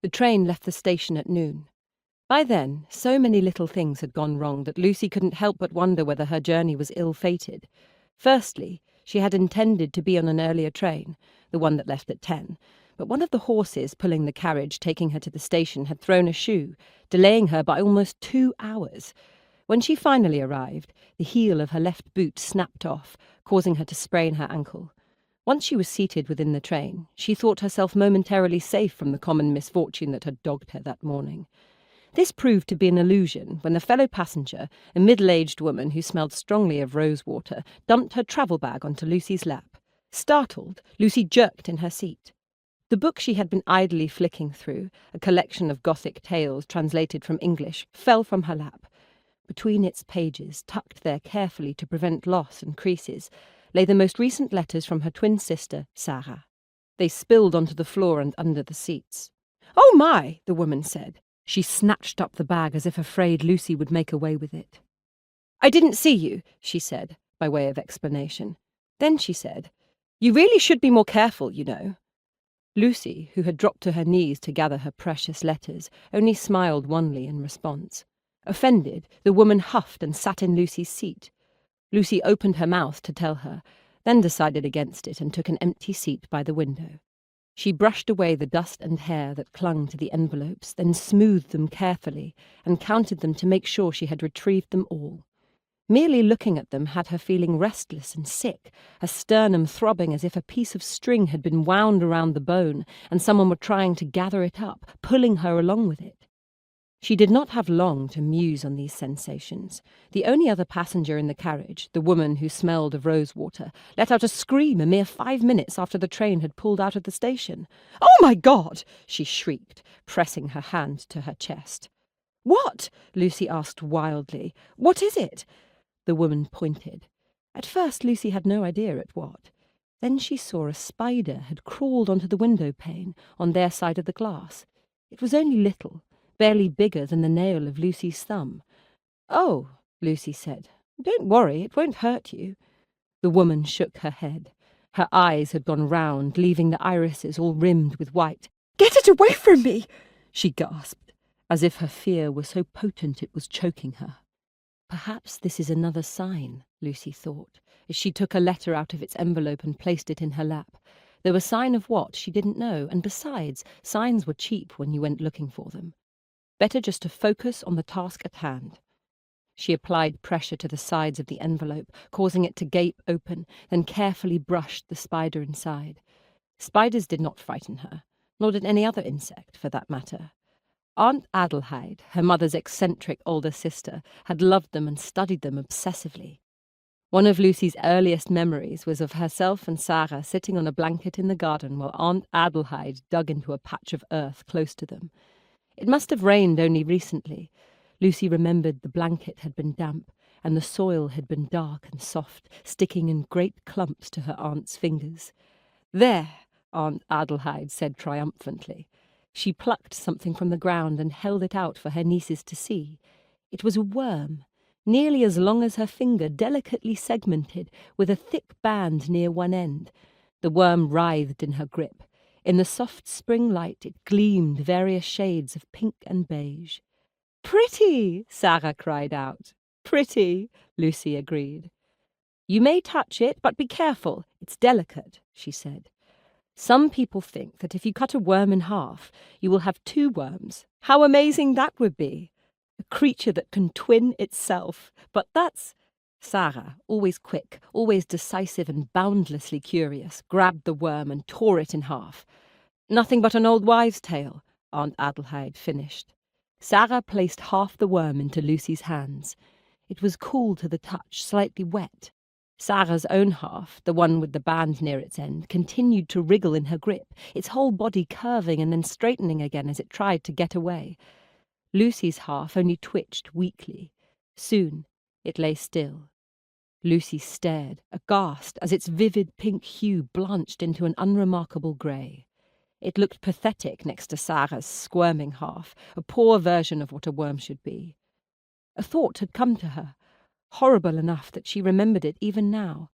The train left the station at noon. By then, so many little things had gone wrong that Lucy couldn't help but wonder whether her journey was ill-fated. Firstly, she had intended to be on an earlier train, the one that left at 10, but one of the horses pulling the carriage taking her to the station had thrown a shoe, delaying her by almost 2 hours. When she finally arrived, the heel of her left boot snapped off, causing her to sprain her ankle. Once she was seated within the train, she thought herself momentarily safe from the common misfortune that had dogged her that morning. This proved to be an illusion when the fellow passenger, a middle-aged woman who smelled strongly of rosewater, dumped her travel bag onto Lucy's lap. Startled, Lucy jerked in her seat. The book she had been idly flicking through, a collection of Gothic tales translated from English, fell from her lap. Between its pages, tucked there carefully to prevent loss and creases, lay the most recent letters from her twin sister, Sarah. They spilled onto the floor and under the seats. "Oh my!" the woman said. She snatched up the bag as if afraid Lucy would make away with it. "I didn't see you," she said, by way of explanation. Then she said, "You really should be more careful, you know." Lucy, who had dropped to her knees to gather her precious letters, only smiled wanly in response. Offended, the woman huffed and sat in Lucy's seat. Lucy opened her mouth to tell her, then decided against it and took an empty seat by the window. She brushed away the dust and hair that clung to the envelopes, then smoothed them carefully and counted them to make sure she had retrieved them all. Merely looking at them had her feeling restless and sick, her sternum throbbing as if a piece of string had been wound around the bone and someone were trying to gather it up, pulling her along with it. She did not have long to muse on these sensations. The only other passenger in the carriage, the woman who smelled of rosewater, let out a scream a mere 5 minutes after the train had pulled out of the station. "Oh, my God!" she shrieked, pressing her hand to her chest. "What?" Lucy asked wildly. "What is it?" The woman pointed. At first Lucy had no idea at what. Then she saw a spider had crawled onto the window pane on their side of the glass. It was only little, barely bigger than the nail of Lucy's thumb. "Oh," Lucy said. "Don't worry, it won't hurt you." The woman shook her head. Her eyes had gone round, leaving the irises all rimmed with white. "Get it away from me!" she gasped, as if her fear were so potent it was choking her. Perhaps this is another sign, Lucy thought, as she took a letter out of its envelope and placed it in her lap. Though a sign of what, she didn't know, and besides, signs were cheap when you went looking for them. Better just to focus on the task at hand. She applied pressure to the sides of the envelope, causing it to gape open, then carefully brushed the spider inside. Spiders did not frighten her, nor did any other insect, for that matter. Aunt Adelheid, her mother's eccentric older sister, had loved them and studied them obsessively. One of Lucy's earliest memories was of herself and Sarah sitting on a blanket in the garden while Aunt Adelheid dug into a patch of earth close to them. It must have rained only recently. Lucy remembered the blanket had been damp, and the soil had been dark and soft, sticking in great clumps to her aunt's fingers. "There," Aunt Adelheid said triumphantly. She plucked something from the ground and held it out for her nieces to see. It was a worm, nearly as long as her finger, delicately segmented, with a thick band near one end. The worm writhed in her grip. In the soft spring light it gleamed various shades of pink and beige. "Pretty!" Sarah cried out. "Pretty," Lucy agreed. "You may touch it, but be careful. It's delicate," she said. "Some people think that if you cut a worm in half, you will have 2 worms. How amazing that would be! A creature that can twin itself. But that's—" Sarah, always quick, always decisive and boundlessly curious, grabbed the worm and tore it in half. "Nothing but an old wives' tale," Aunt Adelheid finished. Sarah placed half the worm into Lucy's hands. It was cool to the touch, slightly wet. Sarah's own half, the one with the band near its end, continued to wriggle in her grip, its whole body curving and then straightening again as it tried to get away. Lucy's half only twitched weakly. Soon it lay still. Lucy stared, aghast, as its vivid pink hue blanched into an unremarkable grey. It looked pathetic next to Sarah's squirming half, a poor version of what a worm should be. A thought had come to her, horrible enough that she remembered it even now.